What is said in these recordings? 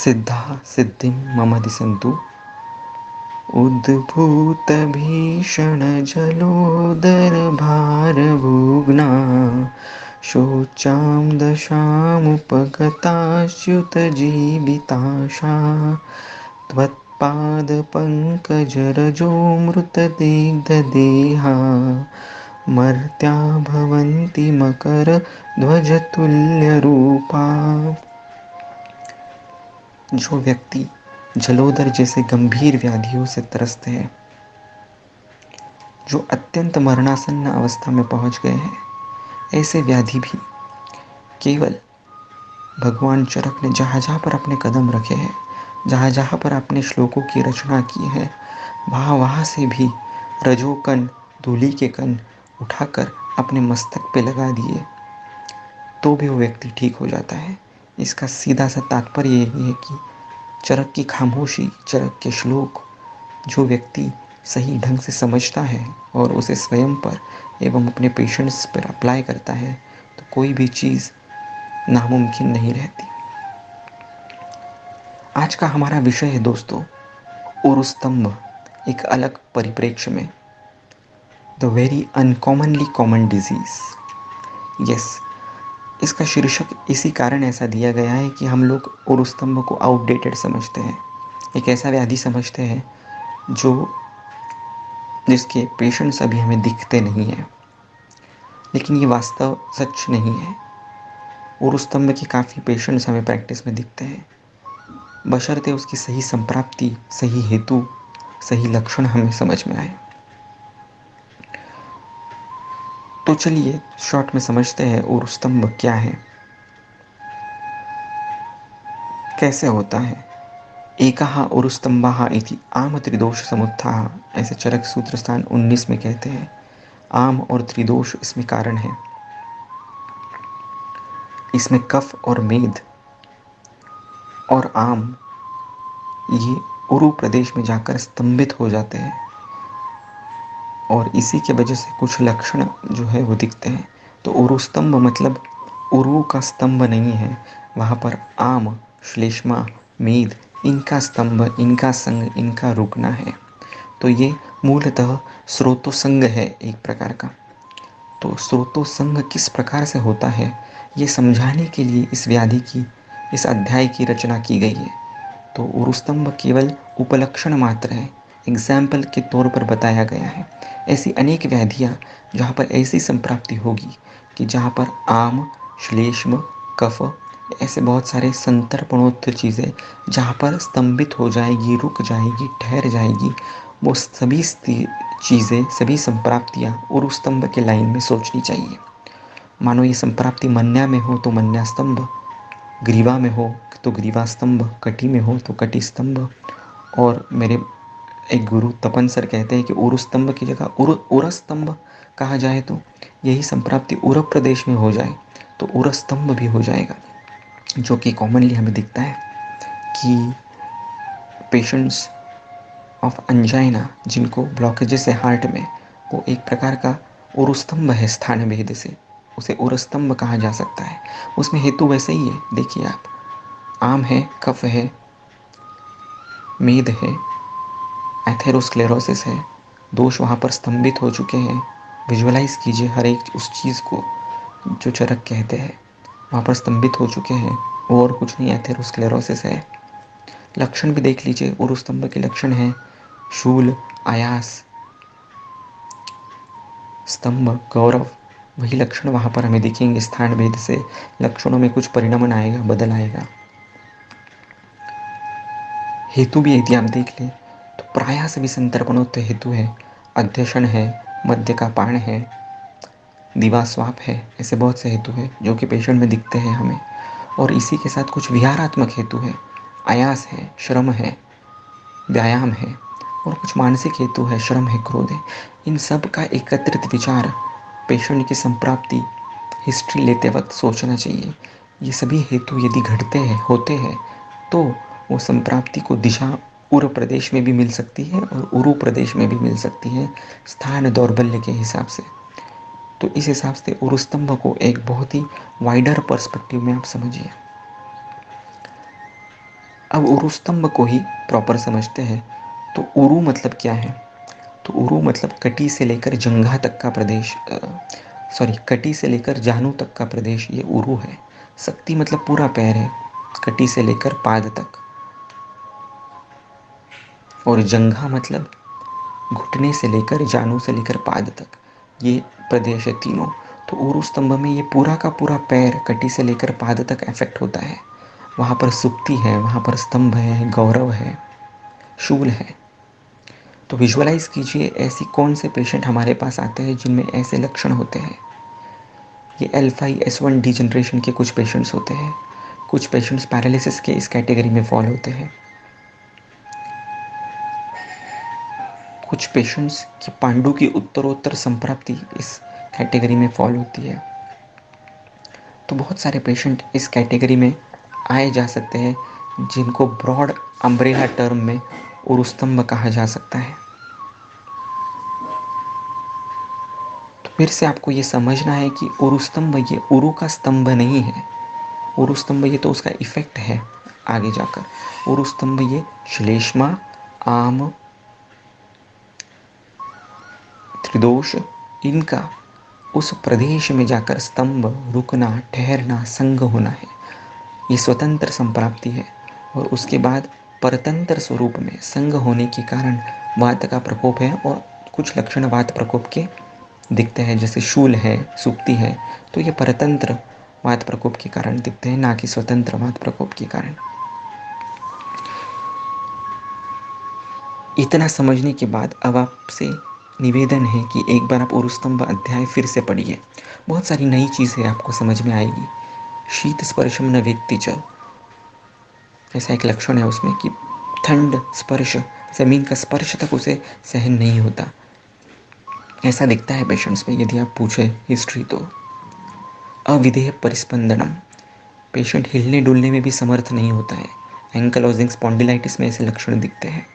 सिद्धा सिद्धिं मम दिशन्तु उद्भूतभीषणजलोदरभारभूग्ना शोचां दशामुपगताच्युतजीविताशा त्वत्पादपङ्कजरजो मृतदिग्धदेहा मर्त्या भवन्ति मकरध्वजतुल्यरूपा। जो व्यक्ति जलोदर जैसे गंभीर व्याधियों से त्रस्त है, जो अत्यंत मरणासन्न अवस्था में पहुंच गए हैं, ऐसे व्याधि भी केवल भगवान चरक ने जहाँ जहाँ पर अपने कदम रखे हैं, जहाँ जहाँ पर अपने श्लोकों की रचना की है, वहाँ वहाँ से भी रजोकण धूलि के कण उठाकर अपने मस्तक पे लगा दिए तो भी वो व्यक्ति ठीक हो जाता है। इसका सीधा सा तात्पर्य यही है कि चरक की खामोशी, चरक के श्लोक जो व्यक्ति सही ढंग से समझता है और उसे स्वयं पर एवं अपने पेशेंट्स पर अप्लाई करता है तो कोई भी चीज़ नामुमकिन नहीं रहती। आज का हमारा विषय है दोस्तों उरुस्तंभ, एक अलग परिप्रेक्ष्य में, the very uncommonly common disease. Yes, इसका शीर्षक इसी कारण ऐसा दिया गया है कि हम लोग उरुस्तंभ को आउटडेटेड समझते हैं, एक ऐसा व्याधि समझते हैं जिसके पेशेंट्स अभी हमें दिखते नहीं हैं, लेकिन ये वास्तव सच नहीं है। उरुस्तंभ के काफ़ी पेशेंट्स हमें प्रैक्टिस में दिखते हैं, बशर्ते उसकी सही संप्राप्ति, सही हेतु, सही लक्षण हमें समझ में आए। तो चलिए शॉर्ट में समझते हैं उरुस्तंभ क्या है, कैसे होता है। एकः उरुस्तंभः इति आम त्रिदोष समुत्थाः, ऐसे चरक सूत्र स्थान 19 में कहते हैं। आम और त्रिदोष इसमें कारण है। इसमें कफ और मेद और आम ये उरु प्रदेश में जाकर स्तंभित हो जाते हैं और इसी के वजह से कुछ लक्षण जो है वो दिखते हैं। तो उरुस्तंभ मतलब उरु का स्तंभ नहीं है, वहाँ पर आम, श्लेष्मा, मेद इनका स्तंभ, इनका संग, इनका रुकना है। तो ये मूलतः स्रोतोसंग है एक प्रकार का। तो स्रोतोसंग किस प्रकार से होता है ये समझाने के लिए इस व्याधि की, इस अध्याय की रचना की गई है। तो उरुस्तंभ केवल उपलक्षण मात्र है, एग्जाम्पल के तौर पर बताया गया है। ऐसी अनेक व्याधियाँ जहाँ पर ऐसी संप्राप्ति होगी कि जहाँ पर आम, श्लेष्म, कफ ऐसे बहुत सारे संतर्पणोत्तर चीज़ें जहाँ पर स्तंभित हो जाएगी, रुक जाएगी, ठहर जाएगी, वो सभी चीज़ें, सभी संप्राप्तियाँ उरुस्तंभ के लाइन में सोचनी चाहिए। मानो ये संप्राप्ति मन्या में हो तो मन्या स्तंभ, ग्रीवा में हो तो ग्रीवा स्तंभ, कटी में हो तो कटी स्तंभ। और मेरे एक गुरु तपन सर कहते हैं कि उरुस्तंभ की जगह उरस्तंभ कहा जाए तो यही संप्राप्ति उर प्रदेश में हो जाए तो उरस्तंभ भी हो जाएगा। जो कि कॉमनली हमें दिखता है कि पेशेंट्स ऑफ अंजाइना जिनको ब्लॉकेजेस है हार्ट में, वो एक प्रकार का उरुस्तंभ है, स्थान भेद से उसे उरस्तंभ कहा जा सकता है। उसमें हेतु वैसे ही है, देखिए आप, आम है, कफ है, मेद है, एथेरोस्क्लेरोसिस है, दोष वहाँ पर स्तंभित हो चुके हैं। विजुअलाइज कीजिए हर एक उस चीज़ को जो चरक कहते हैं, वहाँ पर स्तंभित हो चुके हैं और कुछ नहीं, एथेरोस्क्लेरोसिस है। लक्षण भी देख लीजिए, उरुस्तंभ के लक्षण हैं शूल, आयास, स्तंभ, गौरव, वही लक्षण वहाँ पर हमें दिखेंगे। स्थान भेद से लक्षणों में कुछ परिणमन आएगा, बदल आएगा। हेतु भी यदि आप देख लें तो प्रायः सभी संतर्पणोत्तर हेतु है, अध्यशन है, मध्य का पाण है, दिवास्वाप है, ऐसे बहुत से हेतु है जो कि पेशेंट में दिखते हैं हमें। और इसी के साथ कुछ विहारात्मक हेतु है, आयास है, श्रम है, व्यायाम है, और कुछ मानसिक हेतु है, श्रम है, क्रोध है। इन सब का एकत्रित विचार पेशेंट की संप्राप्ति हिस्ट्री लेते वक्त सोचना चाहिए। ये सभी हेतु यदि घटते हैं, होते हैं, तो वो संप्राप्ति को दिशा उर प्रदेश में भी मिल सकती है और उरु प्रदेश में भी मिल सकती है, स्थान दौर्बल्य के हिसाब से। तो इस हिसाब से उरुस्तंभ को एक बहुत ही वाइडर पर्सपेक्टिव में आप समझिए। अब उरु स्तंभ को ही प्रॉपर समझते हैं। तो उरु मतलब क्या है? तो उरु मतलब कटी से लेकर जंघा तक का प्रदेश, कटी से लेकर जानु तक का प्रदेश, ये उरु है। शक्ति मतलब पूरा पैर है, कटी से लेकर पाद तक। और जंघा मतलब घुटने से लेकर जानु से लेकर पाद तक, ये प्रदेश है तीनों। तो उरु स्तंभ में ये पूरा का पूरा पैर कटी से लेकर पाद तक अफेक्ट होता है। वहाँ पर सुक्ति है, वहाँ पर स्तंभ है, गौरव है, शूल है। तो विजुअलाइज कीजिए ऐसी कौन से पेशेंट हमारे पास आते हैं जिनमें ऐसे लक्षण होते हैं। ये L5S1 डिजनरेशन के कुछ पेशेंट्स होते हैं। कुछ पेशेंट्स पैरालिसिस के इस कैटेगरी में फॉल होते हैं। कुछ पेशेंट्स की पांडु की उत्तरोत्तर संप्राप्ति इस कैटेगरी में फॉल होती है। तो बहुत सारे पेशेंट इस कैटेगरी में आए जा सकते हैं, जिनको ब्रॉड अम्ब्रेला टर्म में उरुस्तंभ कहा जा सकता है। तो फिर से आपको ये समझना है कि उरुस्तंभ ये उरु का स्तंभ नहीं है। उरुस्तंभ ये तो उसका इफेक्ट है आगे जाकर। उरुस्तंभ ये श्लेष्मा, आम, त्रिदोष, इनका उस प्रदेश में जाकर स्तंभ, रुकना, ठहरना, संग होना है। ये स्वतंत्र संप्राप्ति है। और उसके बाद परतंत्र स्वरूप में संग होने के कारण वात का प्रकोप है, और कुछ लक्षण वात प्रकोप के दिखते हैं, जैसे शूल है, सुक्ति है। तो ये परतंत्र वात प्रकोप के कारण दिखते हैं, ना कि स्वतंत्र वात प्रकोप के कारण। इतना समझने के बाद अब आपसे निवेदन है कि एक बार आप उरुस्तंभ अध्याय फिर से पढ़िए। बहुत सारी नई चीज़ें आपको समझ में आएगी। शीत स्पर्शम न वेत्ति च, ऐसा एक लक्षण है उसमें कि ठंड स्पर्श, जमीन का स्पर्श तक उसे सहन नहीं होता, ऐसा दिखता है पेशेंट्स में यदि आप पूछे हिस्ट्री तो। अविधेय परिस्पंदनम, पेशेंट हिलने डुलने में भी समर्थ नहीं होता है। एंकलोजिंग स्पॉन्डिलाइटिस में ऐसे लक्षण दिखते हैं।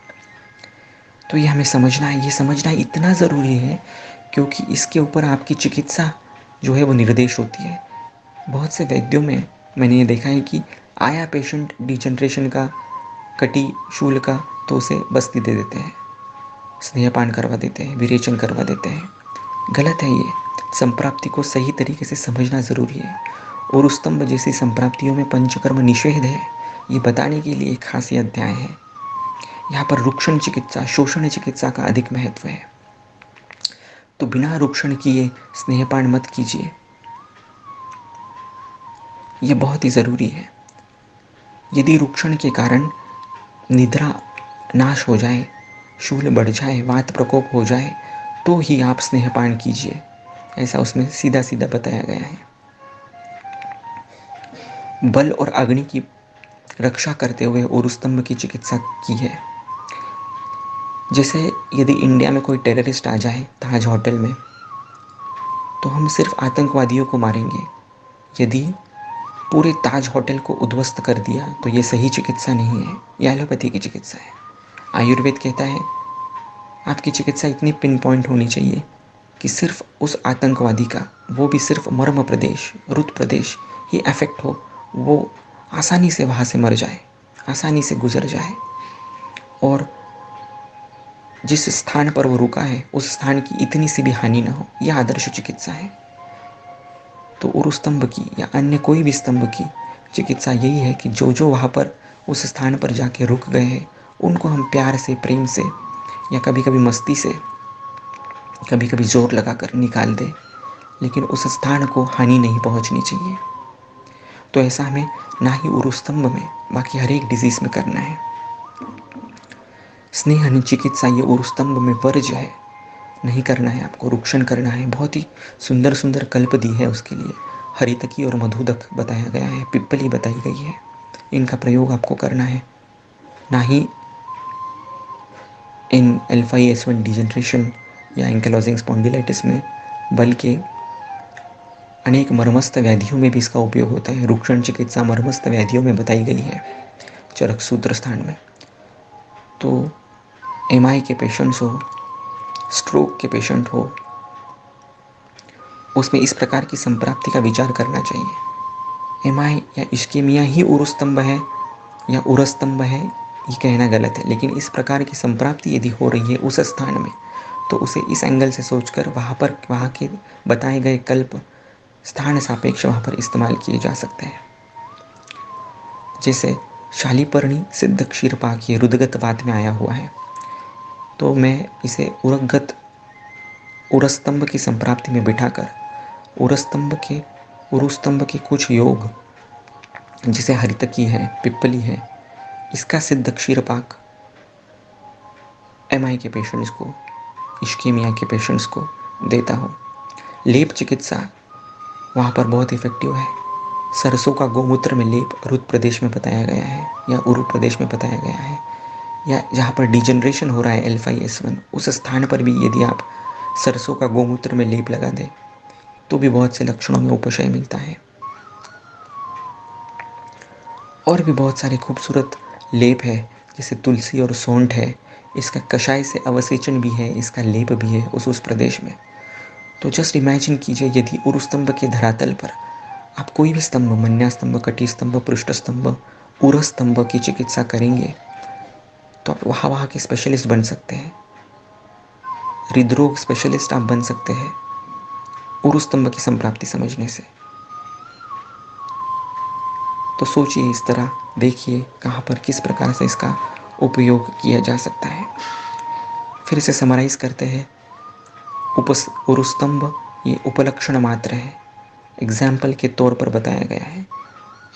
तो ये हमें समझना है, ये समझना इतना ज़रूरी है क्योंकि इसके ऊपर आपकी चिकित्सा जो है वो निर्देश होती है। बहुत से वैद्यों में मैंने ये देखा है कि आया पेशेंट डिजनरेशन का, कटी शूल का, तो उसे बस्ती दे देते हैं, स्नेहपान करवा देते हैं, विरेचन करवा देते हैं। गलत है ये। संप्राप्ति को सही तरीके से समझना ज़रूरी है। और स्तंभ जैसी संप्राप्तियों में पंचकर्म निषेध है, ये बताने के लिए एक खास अध्याय है। यहाँ पर रुक्षण चिकित्सा, शोषण चिकित्सा का अधिक महत्व है। तो बिना रुक्षण किए स्नेहपान मत कीजिए, ये बहुत ही ज़रूरी है। यदि रुक्षण के कारण निद्रा नाश हो जाए, शूल बढ़ जाए, वात प्रकोप हो जाए, तो ही आप स्नेहपान कीजिए, ऐसा उसमें सीधा सीधा बताया गया है। बल और अग्नि की रक्षा करते हुए उरुस्तंभ की चिकित्सा की है। जैसे यदि इंडिया में कोई टेररिस्ट आ जाए ताज होटल में, तो हम सिर्फ आतंकवादियों को मारेंगे। यदि पूरे ताज होटल को उद्ध्वस्त कर दिया तो ये सही चिकित्सा नहीं है, ये एलोपैथी की चिकित्सा है। आयुर्वेद कहता है आपकी चिकित्सा इतनी पिन पॉइंट होनी चाहिए कि सिर्फ उस आतंकवादी का, वो भी सिर्फ मर्म प्रदेश, रुत प्रदेश ये अफेक्ट हो, वो आसानी से वहाँ से मर जाए, आसानी से गुजर जाए, और जिस स्थान पर वो रुका है उस स्थान की इतनी सी भी हानि ना हो। यह आदर्श चिकित्सा है। तो उरुस्तंभ की या अन्य कोई भी स्तंभ की चिकित्सा यही है कि जो जो वहाँ पर उस स्थान पर जाके रुक गए हैं उनको हम प्यार से, प्रेम से, या कभी कभी मस्ती से, कभी कभी जोर लगाकर निकाल दें, लेकिन उस स्थान को हानि नहीं पहुंचनी चाहिए। तो ऐसा हमें ना ही उरुस्तंभ में, बाकी हर एक डिजीज में करना है। स्नेह चिकित्सा ये उरुस्तंभ में वर्ज्य है, नहीं करना है आपको, रुक्षण करना है। बहुत ही सुंदर सुंदर कल्प दी है उसके लिए। हरितकी और मधुदक बताया गया है, पिप्पली बताई गई है, इनका प्रयोग आपको करना है, ना ही इन L5S1 डिजनरेशन या एंकिलोजिंग स्पॉन्डिलाइटिस में, बल्कि अनेक मर्मस्थ व्याधियों में भी इसका उपयोग होता है। रुक्षण चिकित्सा मर्मस्थ व्याधियों में बताई गई है, चरक सूत्र स्थान में। तो MI के पेशेंट्स हो, स्ट्रोक के पेशेंट हो, उसमें इस प्रकार की संप्राप्ति का विचार करना चाहिए। MI या इस्केमिया ही उरुस्तंभ है या उरस्तंभ है, ये कहना गलत है, लेकिन इस प्रकार की संप्राप्ति यदि हो रही है उस स्थान में, तो उसे इस एंगल से सोचकर वहाँ के बताए गए कल्प स्थान सापेक्ष वहाँ पर इस्तेमाल किए जा सकते हैं। जैसे शालीपर्णी सिद्ध क्षीरपाक ये रुद्रगत वाद में आया हुआ है, तो मैं इसे उरगत उरस्तंभ की संप्राप्ति में बिठाकर उरुस्तंभ के कुछ योग, जैसे हरितकी है, पिप्पली है, इसका सिद्ध क्षीरपाक एमआई के पेशेंट्स को, इश्केमिया के पेशेंट्स को देता हूँ। लेप चिकित्सा वहाँ पर बहुत इफेक्टिव है। सरसों का गोमूत्र में लेप रुद्र प्रदेश में बताया गया है या उरु प्रदेश में बताया गया है, या जहाँ पर डिजनरेशन हो रहा है L5S1 उस स्थान पर भी यदि आप सरसों का गोमूत्र में लेप लगा दें तो भी बहुत से लक्षणों में उपशय मिलता है। और भी बहुत सारे खूबसूरत लेप है, जैसे तुलसी और सौंठ है, इसका कषाय से अवसेचन भी है, इसका लेप भी है उस प्रदेश में। तो जस्ट इमेजिन कीजिए यदि उरुस्तंभ के धरातल पर आप कोई भी स्तंभ, मन्यास्तंभ, कटिस्तंभ, पृष्ठस्तंभ, उरस्तंभ की चिकित्सा करेंगे तो आप वहाँ के स्पेशलिस्ट बन सकते हैं। हृदरोग स्पेशलिस्ट आप बन सकते हैं उरुस्तंभ की संप्राप्ति समझने से। तो सोचिए, इस तरह देखिए कहाँ पर किस प्रकार से इसका उपयोग किया जा सकता है। फिर इसे समराइज करते हैं। उरुस्तंभ ये उपलक्षण मात्र है, एग्जाम्पल के तौर पर बताया गया है।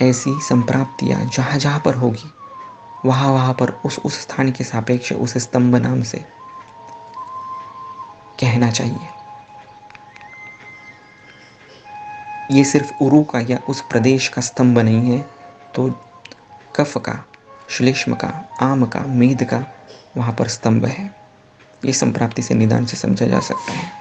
ऐसी संप्राप्तियाँ जहाँ जहाँ पर होगी वहाँ पर उस स्थान के सापेक्ष उस स्तंभ नाम से कहना चाहिए। ये सिर्फ उरु का या उस प्रदेश का स्तंभ नहीं है, तो कफ का, श्लेष्म का, आम का, मेद का वहाँ पर स्तंभ है। ये संप्राप्ति से निदान से समझा जा सकता है।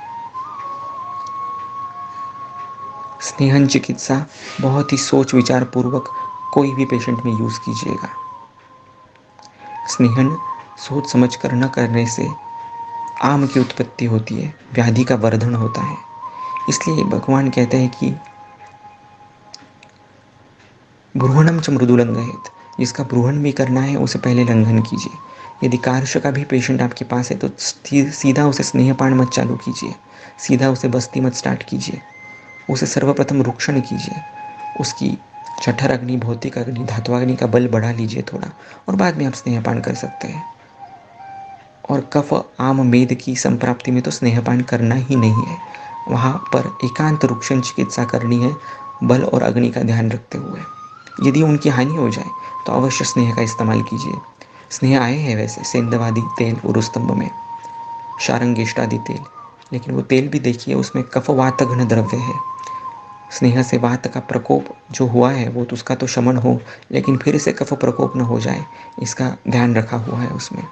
स्नेहन चिकित्सा बहुत ही सोच विचार पूर्वक कोई भी पेशेंट में यूज कीजिएगा। स्नेहन सोच समझ कर न करने से आम की उत्पत्ति होती है, व्याधि का वर्धन होता है। इसलिए भगवान कहते हैं कि ब्रूहणम च मृदुलंघयेत, जिसका ब्रूहण भी करना है उसे पहले लंघन कीजिए। यदि कार्श का भी पेशेंट आपके पास है तो सीधा उसे स्नेहपान मत चालू कीजिए, सीधा उसे बस्ती मत स्टार्ट कीजिए। उसे सर्वप्रथम रुक्षण कीजिए, उसकी जठर अग्नि, भौतिक अग्नि, धात्वाग्नि का बल बढ़ा लीजिए थोड़ा, और बाद में आप स्नेहपान कर सकते हैं। और कफ, आम, मेद की संप्राप्ति में तो स्नेहपान करना ही नहीं है, वहाँ पर एकांत रुक्षण चिकित्सा करनी है, बल और अग्नि का ध्यान रखते हुए। यदि उनकी हानि हो जाए तो अवश्य स्नेह का इस्तेमाल कीजिए। स्नेह आए हैं वैसे सेंधवादी तेल उरुस्तंभ में, शारंगेष्टादि तेल, लेकिन वो तेल भी देखिए उसमें कफ वात घन द्रव्य है। स्नेह से वात का प्रकोप जो हुआ है वो तो उसका तो शमन हो, लेकिन फिर से कफ प्रकोप न हो जाए, इसका ध्यान रखा हुआ है उसमें।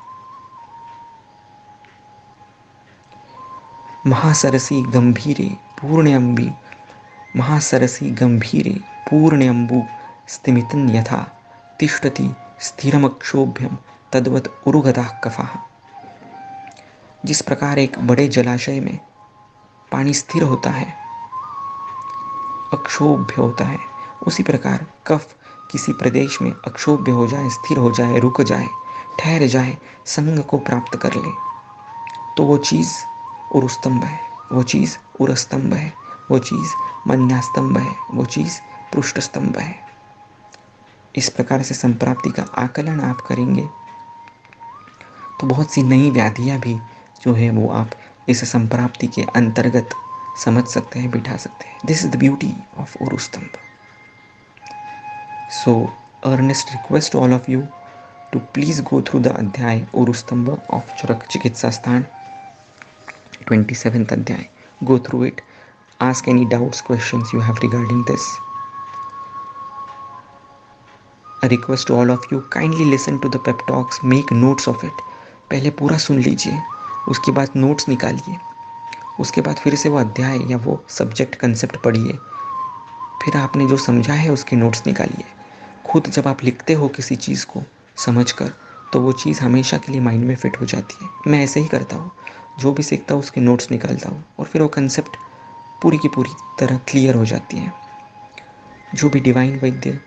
महासरसी गंभीरे पूर्ण्यंबी, महासरसी गंभीरे पूर्ण्यंबु स्तिमितं यथा तिष्ठति स्थिरमक्षोभ्यम तद्वत् उरुगतः कफः। जिस प्रकार एक बड़े जलाशय में पानी स्थिर होता है, अक्षोभ्य होता है, उसी प्रकार कफ किसी प्रदेश में अक्षोभ्य हो जाए, स्थिर हो जाए, रुक जाए, ठहर जाए, संग को प्राप्त कर ले, तो वो चीज़ उरुस्तंभ है, वो चीज़ उरस्तंभ है, वो चीज़ मन्यास्तंभ है, वो चीज़ पृष्ठस्तंभ है। इस प्रकार से संप्राप्ति का आकलन आप करेंगे तो बहुत सी नई व्याधियाँ भी जो है वो आप इस संप्राप्ति के अंतर्गत समझ सकते हैं, बिठा सकते हैं। This is the beauty of Urustambha. So earnest request all of you to please go through the अध्याय उरुस्तंभ ऑफ चरक चिकित्सा स्थान 27th अध्याय. Go through it. Ask any doubts, questions you have regarding this. A request to all of you, kindly listen to the pep talks, make notes of it. पहले पूरा सुन लीजिए, उसके बाद notes निकालिए, उसके बाद फिर से वो अध्याय या वो सब्जेक्ट कंसेप्ट पढ़िए, फिर आपने जो समझा है उसके नोट्स निकालिए. खुद जब आप लिखते हो किसी चीज़ को समझकर तो वो चीज़ हमेशा के लिए माइंड में फिट हो जाती है. मैं ऐसे ही करता हूँ, जो भी सीखता हूँ उसके नोट्स निकालता हूँ और फिर वो कंसेप्ट पूरी की पूरी तरह क्लियर हो जाती है. जो भी डिवाइन वैद्य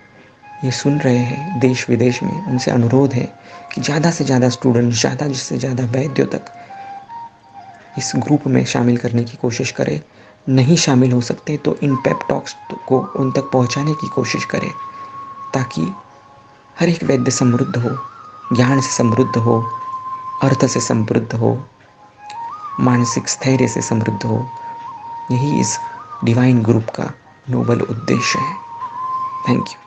ये सुन रहे हैं देश विदेश में, उनसे अनुरोध है कि ज़्यादा से ज़्यादा स्टूडेंट, ज़्यादा से ज़्यादा वैद्यों तक इस ग्रुप में शामिल करने की कोशिश करें। नहीं शामिल हो सकते तो इन पेप टॉक्स को उन तक पहुंचाने की कोशिश करें, ताकि हर एक वैद्य समृद्ध हो, ज्ञान से समृद्ध हो, अर्थ से समृद्ध हो, मानसिक स्थैर्य से समृद्ध हो। यही इस डिवाइन ग्रुप का नोबल उद्देश्य है। Thank you.